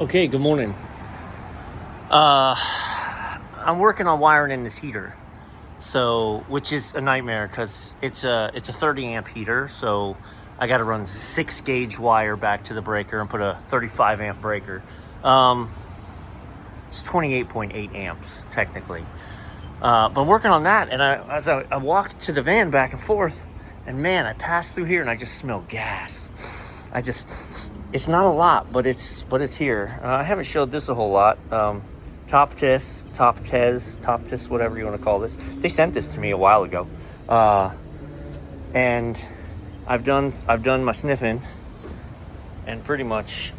Okay, good morning. I'm working on wiring in this heater, so which is a nightmare because it's a 30 amp heater. So I got to run 6 gauge wire back to the breaker and put a 35 amp breaker. It's 28.8 amps technically, but I'm working on that. And as I walk to the van back and forth, and man, I pass through here and I just smell gas. It's not a lot, but it's here. I haven't showed this a whole lot. Top test, whatever you want to call this. They sent this to me a while ago, and I've done my sniffing, and pretty much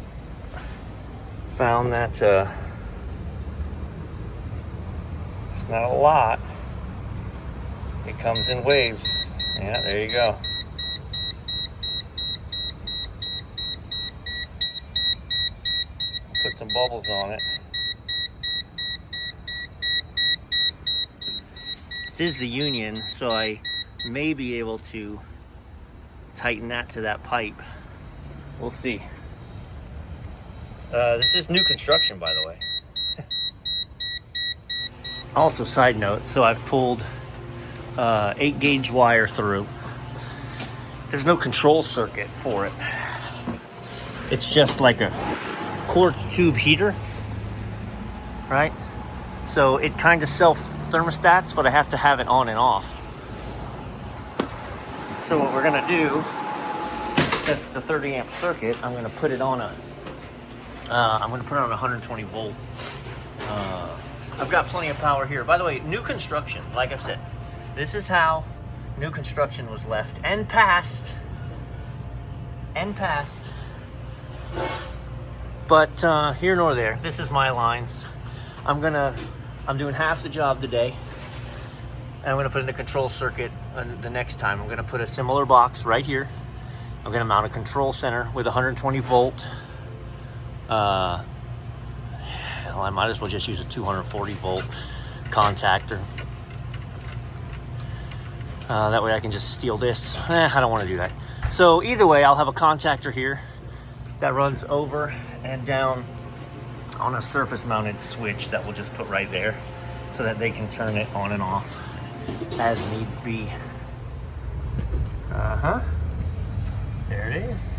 found that it's not a lot. It comes in waves. Yeah, there you go. Put some bubbles on it. This is the union, so I may be able to tighten that to that pipe. We'll see. This is new construction, by the way. Also, side note, so I've pulled 8 gauge wire through. There's no control circuit for it. It's just like a quartz tube heater, right? So it kind of self thermostats, but I have to have it on and off. So what we're gonna do, since it's a 30 amp circuit, I'm gonna put it on a 120 volt. I've got plenty of power here. By the way, new construction, like I've said, this is how new construction was left and passed. But here nor there. This is my lines. I'm doing half the job today. And I'm gonna put in the control circuit the next time. I'm gonna put a similar box right here. I'm gonna mount a control center with 120 volt. Hell, I might as well just use a 240 volt contactor. That way I can just steal this. I don't want to do that. So either way, I'll have a contactor here that runs over and down on a surface mounted switch that we'll just put right there so that they can turn it on and off as needs be. There it is.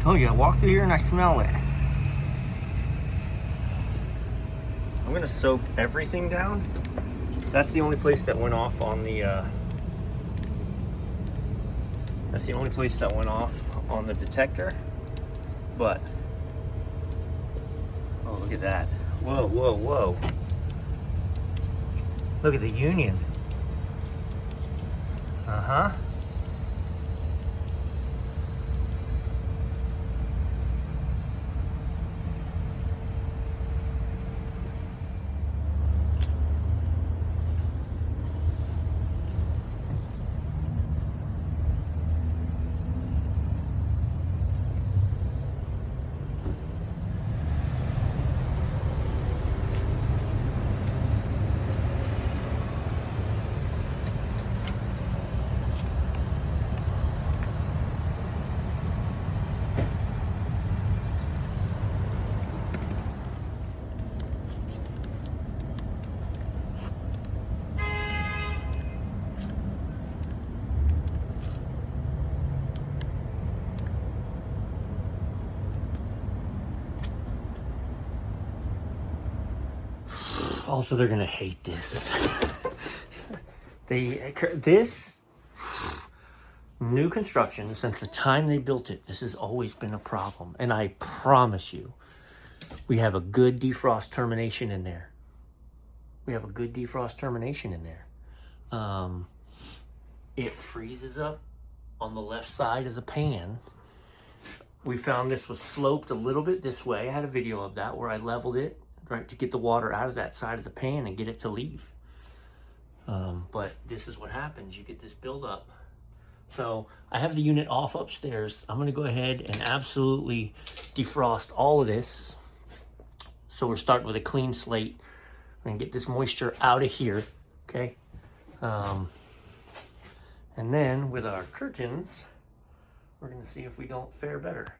Told you, I walked through here and I smell it. I'm gonna soak everything down. That's the only place that went off on the detector. But oh, look at that. Whoa. Look at the union. Also, they're gonna hate this. This new construction, since the time they built it, this has always been a problem. And I promise you, we have a good defrost termination in there. It freezes up on the left side of the pan. We found this was sloped a little bit this way. I had a video of that where I leveled it, right, to get the water out of that side of the pan and get it to leave. But this is what happens. You get this buildup. So I have the unit off upstairs. I'm gonna go ahead and absolutely defrost all of this. So we're starting with a clean slate. and get this moisture out of here, okay? And then with our curtains, we're gonna see if we don't fare better.